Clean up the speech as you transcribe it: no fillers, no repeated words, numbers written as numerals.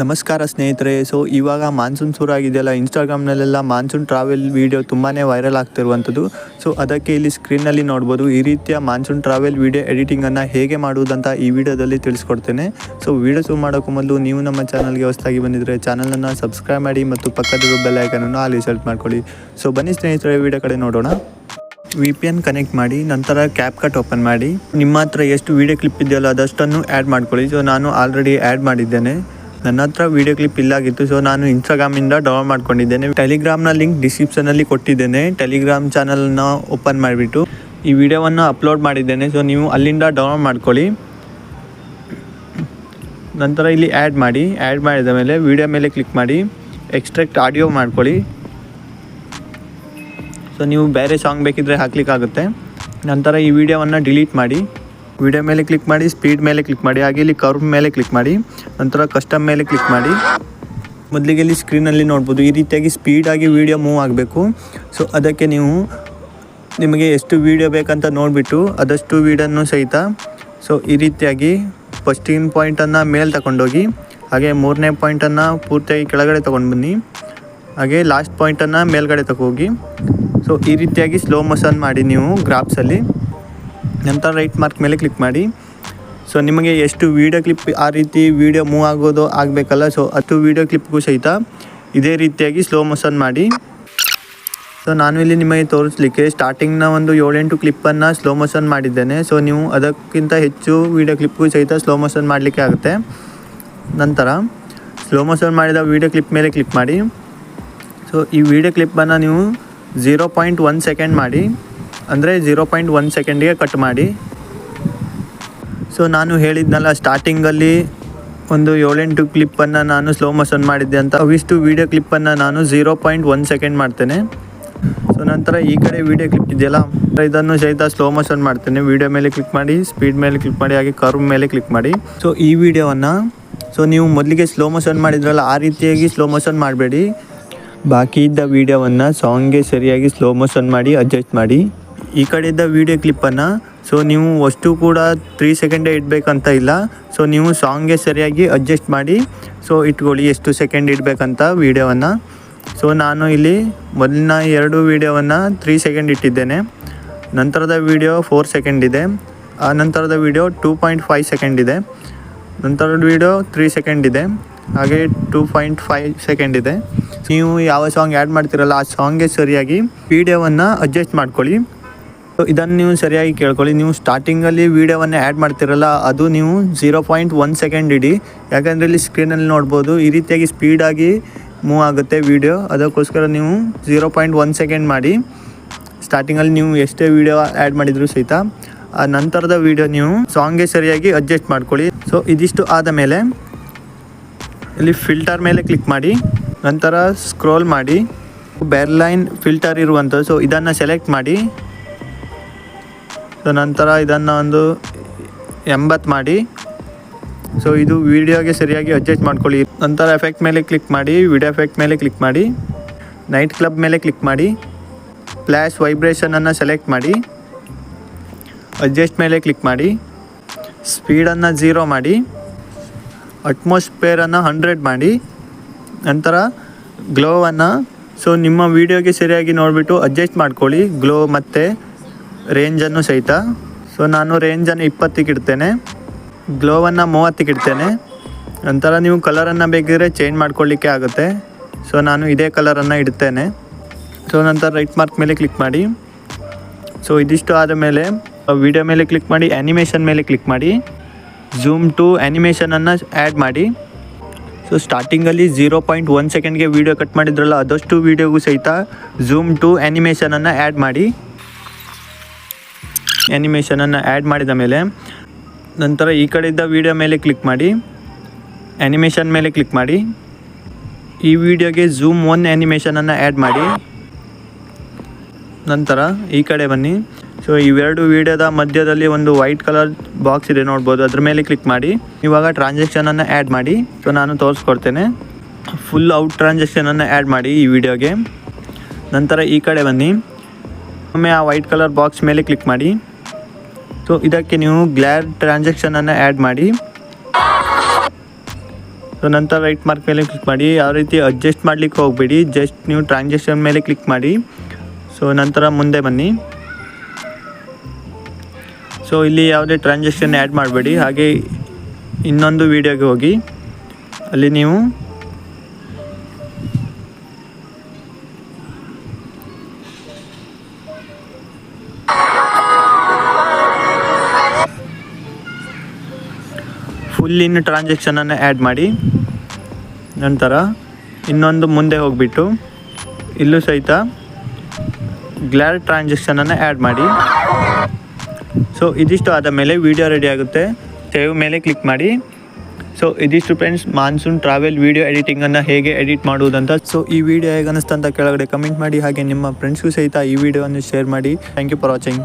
ನಮಸ್ಕಾರ ಸ್ನೇಹಿತರೆ. ಇವಾಗ ಮಾನ್ಸೂನ್ ಶುರು ಆಗಿದೆಯಲ್ಲ, ಇನ್ಸ್ಟಾಗ್ರಾಮ್ನಲ್ಲೆಲ್ಲ ಮಾನ್ಸೂನ್ ಟ್ರಾವೆಲ್ ವೀಡಿಯೋ ತುಂಬಾ ವೈರಲ್ ಆಗ್ತಿರುವಂಥದ್ದು. ಅದಕ್ಕೆ ಇಲ್ಲಿ ಸ್ಕ್ರೀನಲ್ಲಿ ನೋಡ್ಬೋದು. ಈ ರೀತಿಯ ಮಾನ್ಸೂನ್ ಟ್ರಾವೆಲ್ ವೀಡಿಯೋ ಎಡಿಟಿಂಗನ್ನು ಹೇಗೆ ಮಾಡುವುದಂತ ಈ ವಿಡಿಯೋದಲ್ಲಿ ತಿಳಿಸ್ಕೊಡ್ತೇನೆ. ವೀಡಿಯೋ ಶುರು ಮಾಡೋಕ್ಕೂ ಮೊದಲು ನೀವು ನಮ್ಮ ಚಾನಲ್ಗೆ ಹೊಸದಾಗಿ ಬಂದಿದ್ದರೆ ಚಾನಲನ್ನು ಸಬ್ಸ್ಕ್ರೈಬ್ ಮಾಡಿ ಮತ್ತು ಪಕ್ಕದಲ್ಲಿರೋ ಬೆಲ್ ಐಕನನ್ನು ಆಲ್ ಸೆಲೆಕ್ಟ್ ಮಾಡ್ಕೊಳ್ಳಿ. ಬನ್ನಿ ಸ್ನೇಹಿತರೆ, ವಿಡಿಯೋ ಕಡೆ ನೋಡೋಣ. VPN ಕನೆಕ್ಟ್ ಮಾಡಿ, ನಂತರ CapCut ಓಪನ್ ಮಾಡಿ. ನಿಮ್ಮ ಹತ್ರ ಎಷ್ಟು ವೀಡಿಯೋ ಕ್ಲಿಪ್ ಇದೆಯಲ್ಲ ಅದಷ್ಟನ್ನು ಆ್ಯಡ್ ಮಾಡ್ಕೊಳ್ಳಿ. ನಾನು ಆಲ್ರೆಡಿ ಆ್ಯಡ್ ಮಾಡಿದ್ದೇನೆ. ನನ್ನ ಹತ್ರ ವೀಡಿಯೋ ಕ್ಲಿಪ್ ಇಲ್ಲಾಗಿತ್ತು, ನಾನು ಇನ್ಸ್ಟಾಗ್ರಾಮಿಂದ ಡೌನ್ಲೋಡ್ ಮಾಡ್ಕೊಂಡಿದ್ದೇನೆ. ಟೆಲಿಗ್ರಾಮ್ನ ಲಿಂಕ್ ಡಿಸ್ಕ್ರಿಪ್ಷನಲ್ಲಿ ಕೊಟ್ಟಿದ್ದೇನೆ. ಟೆಲಿಗ್ರಾಮ್ ಚಾನಲ್ನ ಓಪನ್ ಮಾಡಿಬಿಟ್ಟು ಈ ವಿಡಿಯೋವನ್ನು ಅಪ್ಲೋಡ್ ಮಾಡಿದ್ದೇನೆ. ನೀವು ಅಲ್ಲಿಂದ ಡೌನ್ಲೋಡ್ ಮಾಡ್ಕೊಳ್ಳಿ. ನಂತರ ಇಲ್ಲಿ ಆ್ಯಡ್ ಮಾಡಿ. ಆ್ಯಡ್ ಮಾಡಿದ ಮೇಲೆ ವಿಡಿಯೋ ಮೇಲೆ ಕ್ಲಿಕ್ ಮಾಡಿ, ಎಕ್ಸ್ಟ್ರಾಕ್ಟ್ ಆಡಿಯೋ ಮಾಡ್ಕೊಳ್ಳಿ. ನೀವು ಬೇರೆ ಸಾಂಗ್ ಬೇಕಿದ್ದರೆ ಹಾಕ್ಲಿಕ್ಕಾಗುತ್ತೆ. ನಂತರ ಈ ವಿಡಿಯೋವನ್ನು ಡಿಲೀಟ್ ಮಾಡಿ. ವಿಡಿಯೋ ಮೇಲೆ ಕ್ಲಿಕ್ ಮಾಡಿ, ಸ್ಪೀಡ್ ಮೇಲೆ ಕ್ಲಿಕ್ ಮಾಡಿ, ಹಾಗೆ ಇಲ್ಲಿ ಕರ್ವ್ ಮೇಲೆ ಕ್ಲಿಕ್ ಮಾಡಿ, ನಂತರ ಕಸ್ಟಮ್ ಮೇಲೆ ಕ್ಲಿಕ್ ಮಾಡಿ. ಮೊದಲಿಗೆ ಇಲ್ಲಿ ಸ್ಕ್ರೀನಲ್ಲಿ ನೋಡ್ಬೋದು, ಈ ರೀತಿಯಾಗಿ ಸ್ಪೀಡಾಗಿ ವಿಡಿಯೋ ಮೂವ್ ಆಗಬೇಕು. ಅದಕ್ಕೆ ನಿಮಗೆ ಎಷ್ಟು ವೀಡಿಯೋ ಬೇಕಂತ ನೋಡಿಬಿಟ್ಟು ಅದಷ್ಟು ವೀಡಿಯೋನು ಸಹಿತ ಈ ರೀತಿಯಾಗಿ ಫಸ್ಟಿನ ಪಾಯಿಂಟನ್ನು ಮೇಲೆ ತಗೊಂಡೋಗಿ, ಹಾಗೆ ಮೂರನೇ ಪಾಯಿಂಟನ್ನು ಪೂರ್ತಿಯಾಗಿ ಕೆಳಗಡೆ ತೊಗೊಂಡು ಬನ್ನಿ, ಹಾಗೆ ಲಾಸ್ಟ್ ಪಾಯಿಂಟನ್ನು ಮೇಲ್ಗಡೆ ತಗೋಗಿ. ಈ ರೀತಿಯಾಗಿ ಸ್ಲೋ ಮೋಷನ್ ಮಾಡಿ ನೀವು ಗ್ರಾಫ್ಸಲ್ಲಿ. ನಂತರ ರೈಟ್ ಮಾರ್ಕ್ ಮೇಲೆ ಕ್ಲಿಕ್ ಮಾಡಿ. ನಿಮಗೆ ಎಷ್ಟು ವೀಡಿಯೋ ಕ್ಲಿಪ್ ಆ ರೀತಿ ವೀಡಿಯೋ ಮೂವ್ ಆಗೋದು ಆಗಬೇಕಲ್ಲ, ಅದು ವೀಡಿಯೋ ಕ್ಲಿಪ್ಗೂ ಸಹಿತ ಇದೇ ರೀತಿಯಾಗಿ ಸ್ಲೋ ಮೋಷನ್ ಮಾಡಿ. ನಾನು ಇಲ್ಲಿ ನಿಮಗೆ ತೋರಿಸ್ಲಿಕ್ಕೆ ಸ್ಟಾರ್ಟಿಂಗ್ನ ಒಂದು 7-8 ಕ್ಲಿಪ್ಪನ್ನು ಸ್ಲೋ ಮೋಷನ್ ಮಾಡಿದ್ದೇನೆ. ನೀವು ಅದಕ್ಕಿಂತ ಹೆಚ್ಚು ವೀಡಿಯೋ ಕ್ಲಿಪ್ಗೂ ಸಹಿತ ಸ್ಲೋ ಮೋಷನ್ ಮಾಡಲಿಕ್ಕೆ ಆಗುತ್ತೆ. ನಂತರ ಸ್ಲೋ ಮೋಷನ್ ಮಾಡಿದ ವೀಡಿಯೋ ಕ್ಲಿಪ್ ಮೇಲೆ ಕ್ಲಿಕ್ ಮಾಡಿ. ಈ ವಿಡಿಯೋ ಕ್ಲಿಪ್ಪನ್ನು ನೀವು 0.1 ಸೆಕೆಂಡ್ ಮಾಡಿ, ಅಂದರೆ 0.1 ಸೆಕೆಂಡಿಗೆ ಕಟ್ ಮಾಡಿ. ನಾನು ಹೇಳಿದ್ನಲ್ಲ, ಸ್ಟಾರ್ಟಿಂಗಲ್ಲಿ ಒಂದು 7-8 ಕ್ಲಿಪ್ಪನ್ನು ನಾನು ಸ್ಲೋ ಮೋಷನ್ ಮಾಡಿದ್ದೆ ಅಂತ. ಅವಿಷ್ಟು ವೀಡಿಯೋ ಕ್ಲಿಪ್ಪನ್ನು ನಾನು 0.1 ಸೆಕೆಂಡ್ ಮಾಡ್ತೇನೆ. ನಂತರ ಈ ಕಡೆ ವೀಡಿಯೋ ಕ್ಲಿಪ್ ಇದೆಯಲ್ಲ, ಇದನ್ನು ಸಹಿತ ಸ್ಲೋ ಮೋಷನ್ ಮಾಡ್ತೇನೆ. ವೀಡಿಯೋ ಮೇಲೆ ಕ್ಲಿಕ್ ಮಾಡಿ, ಸ್ಪೀಡ್ ಮೇಲೆ ಕ್ಲಿಕ್ ಮಾಡಿ, ಹಾಗೆ ಕರ್ವ್ ಮೇಲೆ ಕ್ಲಿಕ್ ಮಾಡಿ. ಈ ವಿಡಿಯೋವನ್ನು ನೀವು ಮೊದಲಿಗೆ ಸ್ಲೋ ಮೋಷನ್ ಮಾಡಿದ್ರಲ್ಲ, ಆ ರೀತಿಯಾಗಿ ಸ್ಲೋ ಮೋಷನ್ ಮಾಡಬೇಡಿ. ಬಾಕಿ ಇದ್ದ ವೀಡಿಯೋವನ್ನು ಸಾಂಗ್ಗೆ ಸರಿಯಾಗಿ ಸ್ಲೋ ಮೋಷನ್ ಮಾಡಿ ಅಡ್ಜಸ್ಟ್ ಮಾಡಿ. ಈ ಕಡೆ ಇದ್ದ ವೀಡಿಯೋ ಕ್ಲಿಪ್ಪನ್ನು ನೀವು ಅಷ್ಟು ಕೂಡ 3 ಸೆಕೆಂಡೇ ಇಡಬೇಕಂತ ಇಲ್ಲ. ನೀವು ಸಾಂಗ್ಗೆ ಸರಿಯಾಗಿ ಅಡ್ಜಸ್ಟ್ ಮಾಡಿ ಇಟ್ಕೊಳ್ಳಿ ಎಷ್ಟು ಸೆಕೆಂಡ್ ಇಡಬೇಕಂತ ವೀಡಿಯೋವನ್ನು. ನಾನು ಇಲ್ಲಿ ಮೊದಲಿನ 2 ವೀಡಿಯೋವನ್ನು 3 ಸೆಕೆಂಡ್ ಇಟ್ಟಿದ್ದೇನೆ. ನಂತರದ ವೀಡಿಯೋ 4 ಸೆಕೆಂಡ್ ಇದೆ. ಆ ನಂತರದ ವೀಡಿಯೋ 2.5 ಸೆಕೆಂಡ್ ಇದೆ. ನಂತರದ ವೀಡಿಯೋ 3 ಸೆಕೆಂಡ್ ಇದೆ, ಹಾಗೆ 2.5 ಸೆಕೆಂಡ್ ಇದೆ. ನೀವು ಯಾವ ಸಾಂಗ್ ಆ್ಯಡ್ ಮಾಡ್ತಿರಲ್ಲ ಆ ಸಾಂಗ್ಗೆ ಸರಿಯಾಗಿ ವೀಡಿಯೋವನ್ನು ಅಡ್ಜಸ್ಟ್ ಮಾಡ್ಕೊಳ್ಳಿ. ಇದನ್ನು ನೀವು ಸರಿಯಾಗಿ ಕೇಳ್ಕೊಳ್ಳಿ. ನೀವು ಸ್ಟಾರ್ಟಿಂಗಲ್ಲಿ ವೀಡಿಯೋವನ್ನು ಆ್ಯಡ್ ಮಾಡ್ತಿರಲ್ಲ, ಅದು ನೀವು 0.1 ಸೆಕೆಂಡ್ ಇಡಿ. ಯಾಕಂದರೆ ಇಲ್ಲಿ ಸ್ಕ್ರೀನಲ್ಲಿ ನೋಡ್ಬೋದು, ಈ ರೀತಿಯಾಗಿ ಸ್ಪೀಡಾಗಿ ಮೂವ್ ಆಗುತ್ತೆ ವೀಡಿಯೋ. ಅದಕ್ಕೋಸ್ಕರ ನೀವು 0.1 ಸೆಕೆಂಡ್ ಮಾಡಿ. ಸ್ಟಾರ್ಟಿಂಗಲ್ಲಿ ನೀವು ಎಷ್ಟೇ ವೀಡಿಯೋ ಆ್ಯಡ್ ಮಾಡಿದರೂ ಸಹಿತ ಆ ನಂತರದ ವೀಡಿಯೋ ನೀವು ಸಾಂಗ್ಗೆ ಸರಿಯಾಗಿ ಅಡ್ಜಸ್ಟ್ ಮಾಡ್ಕೊಳ್ಳಿ. ಇದಿಷ್ಟು ಆದ ಮೇಲೆ ಇಲ್ಲಿ ಫಿಲ್ಟರ್ ಮೇಲೆ ಕ್ಲಿಕ್ ಮಾಡಿ, ನಂತರ ಸ್ಕ್ರೋಲ್ ಮಾಡಿ, ಬೆರ್ಲೈನ್ ಫಿಲ್ಟರ್ ಇರುವಂಥದ್ದು ಇದನ್ನು ಸೆಲೆಕ್ಟ್ ಮಾಡಿ. ನಂತರ ಇದನ್ನು ಒಂದು 80 ಮಾಡಿ. ಇದು ವೀಡಿಯೋಗೆ ಸರಿಯಾಗಿ ಅಡ್ಜಸ್ಟ್ ಮಾಡ್ಕೊಳ್ಳಿ. ನಂತರ ಎಫೆಕ್ಟ್ ಮೇಲೆ ಕ್ಲಿಕ್ ಮಾಡಿ, ವಿಡಿಯೋ ಎಫೆಕ್ಟ್ ಮೇಲೆ ಕ್ಲಿಕ್ ಮಾಡಿ, ನೈಟ್ ಕ್ಲಬ್ ಮೇಲೆ ಕ್ಲಿಕ್ ಮಾಡಿ, ಫ್ಲ್ಯಾಶ್ ವೈಬ್ರೇಷನನ್ನು ಸೆಲೆಕ್ಟ್ ಮಾಡಿ, ಅಡ್ಜಸ್ಟ್ ಮೇಲೆ ಕ್ಲಿಕ್ ಮಾಡಿ, ಸ್ಪೀಡನ್ನು 0 ಮಾಡಿ, ಅಟ್ಮಾಸ್ಫಿಯರನ್ನು 100 ಮಾಡಿ. ನಂತರ ಗ್ಲೋವನ್ನು ನಿಮ್ಮ ವೀಡಿಯೋಗೆ ಸರಿಯಾಗಿ ನೋಡಿಬಿಟ್ಟು ಅಡ್ಜಸ್ಟ್ ಮಾಡ್ಕೊಳ್ಳಿ, ಗ್ಲೋ ಮತ್ತು ರೇಂಜನ್ನು ಸಹಿತ. ನಾನು ರೇಂಜನ್ನು 20ಕ್ಕೆ ಇಡ್ತೇನೆ, ಗ್ಲೋವನ್ನು 30ಕ್ಕೆ ಇಡ್ತೇನೆ. ನಂತರ ನೀವು ಕಲರನ್ನು ಬೇಕಿದ್ರೆ ಚೇಂಜ್ ಮಾಡ್ಕೊಳ್ಳಿಕ್ಕೆ ಆಗುತ್ತೆ. ನಾನು ಇದೇ ಕಲರನ್ನು ಇಡ್ತೇನೆ. ನಂತರ ರೈಟ್ ಮಾರ್ಕ್ ಮೇಲೆ ಕ್ಲಿಕ್ ಮಾಡಿ. ಇದಿಷ್ಟು ಆದ ಮೇಲೆ ವಿಡಿಯೋ ಮೇಲೆ ಕ್ಲಿಕ್ ಮಾಡಿ, ಆ್ಯನಿಮೇಷನ್ ಮೇಲೆ ಕ್ಲಿಕ್ ಮಾಡಿ, ಝೂಮ್ ಟು ಆ್ಯನಿಮೇಷನನ್ನು ಆ್ಯಡ್ ಮಾಡಿ. ಸ್ಟಾರ್ಟಿಂಗಲ್ಲಿ 0.1 ಸೆಕೆಂಡ್ಗೆ ವೀಡಿಯೋ ಕಟ್ ಮಾಡಿದ್ರಲ್ಲ, ಅದಷ್ಟು ವೀಡಿಯೋಗೂ ಸಹಿತ ಝೂಮ್ ಟು ಆ್ಯನಿಮೇಷನನ್ನು ಆ್ಯಡ್ ಮಾಡಿ. ಆ್ಯನಿಮೇಷನನ್ನು ಆ್ಯಡ್ ಮಾಡಿದ ಮೇಲೆ ನಂತರ ಈ ಕಡೆಯಿಂದ ವೀಡಿಯೋ ಮೇಲೆ ಕ್ಲಿಕ್ ಮಾಡಿ, ಆ್ಯನಿಮೇಷನ್ ಮೇಲೆ ಕ್ಲಿಕ್ ಮಾಡಿ. ಈ ವಿಡಿಯೋಗೆ ಝೂಮ್ 1 ಆ್ಯನಿಮೇಷನನ್ನು ಆ್ಯಡ್ ಮಾಡಿ. ನಂತರ ಈ ಕಡೆ ಬನ್ನಿ. ಇವೆರಡು ವೀಡಿಯೋದ ಮಧ್ಯದಲ್ಲಿ ಒಂದು ವೈಟ್ ಕಲರ್ ಬಾಕ್ಸ್ ಇದೆ ನೋಡ್ಬೋದು, ಅದ್ರ ಮೇಲೆ ಕ್ಲಿಕ್ ಮಾಡಿ. ಇವಾಗ ಟ್ರಾನ್ಸಾಕ್ಷನನ್ನು ಆ್ಯಡ್ ಮಾಡಿ. ನಾನು ತೋರಿಸ್ಕೊಡ್ತೇನೆ. ಫುಲ್ ಔಟ್ ಟ್ರಾನ್ಸಾಕ್ಷನನ್ನು ಆ್ಯಡ್ ಮಾಡಿ ಈ ವಿಡಿಯೋಗೆ. ನಂತರ ಈ ಕಡೆ ಬನ್ನಿ, ಒಮ್ಮೆ ಆ ವೈಟ್ ಕಲರ್ ಬಾಕ್ಸ್ ಮೇಲೆ ಕ್ಲಿಕ್ ಮಾಡಿ. ಇದಕ್ಕೆ ನೀವು ಗ್ಲೇರ್ ಟ್ರಾನ್ಸಾಕ್ಷನನ್ನು ಆ್ಯಡ್ ಮಾಡಿ. ಸೊ ನಂತರ ರೈಟ್ ಮಾರ್ಕ್ ಮೇಲೆ ಕ್ಲಿಕ್ ಮಾಡಿ. ಯಾವ ರೀತಿ ಅಡ್ಜಸ್ಟ್ ಮಾಡಲಿಕ್ಕೆ ಹೋಗಬೇಡಿ, ಜಸ್ಟ್ ನೀವು ಟ್ರಾನ್ಸಾಕ್ಷನ್ ಮೇಲೆ ಕ್ಲಿಕ್ ಮಾಡಿ. ಸೊ ನಂತರ ಮುಂದೆ ಬನ್ನಿ. ಸೊ ಇಲ್ಲಿ ಯಾವುದೇ ಟ್ರಾನ್ಸಾಕ್ಷನ್ ಆ್ಯಡ್ ಮಾಡಬೇಡಿ. ಹಾಗೆ ಇನ್ನೊಂದು ವೀಡಿಯೋಗೆ ಹೋಗಿ ಅಲ್ಲಿ ನೀವು ಫುಲ್ ಇನ್ ಟ್ರಾನ್ಸಾಕ್ಷನನ್ನು ಆ್ಯಡ್ ಮಾಡಿ. ನಂತರ ಇನ್ನೊಂದು ಮುಂದೆ ಹೋಗಿಬಿಟ್ಟು ಇಲ್ಲೂ ಸಹಿತ ಗ್ಲಾಡ್ ಟ್ರಾನ್ಸಾಕ್ಷನನ್ನು ಆ್ಯಡ್ ಮಾಡಿ. ಸೊ ಇದಿಷ್ಟು ಆದ ಮೇಲೆ ವೀಡಿಯೋ ರೆಡಿ ಆಗುತ್ತೆ. ಸೇವ್ ಮೇಲೆ ಕ್ಲಿಕ್ ಮಾಡಿ. ಸೊ ಇದಿಷ್ಟು ಫ್ರೆಂಡ್ಸ್ ಮಾನ್ಸೂನ್ ಟ್ರಾವೆಲ್ ವೀಡಿಯೋ ಎಡಿಟಿಂಗನ್ನು ಹೇಗೆ ಎಡಿಟ್ ಮಾಡುವುದಂತ. ಸೊ ಈ ವಿಡಿಯೋ ಹೇಗೆ ಅನ್ನಿಸ್ತು ಅಂತ ಕೆಳಗಡೆ ಕಮೆಂಟ್ ಮಾಡಿ. ಹಾಗೆ ನಿಮ್ಮ ಫ್ರೆಂಡ್ಸ್ಗೂ ಸಹಿತ ಈ ವಿಡಿಯೋವನ್ನು ಶೇರ್ ಮಾಡಿ. Thank you for watching.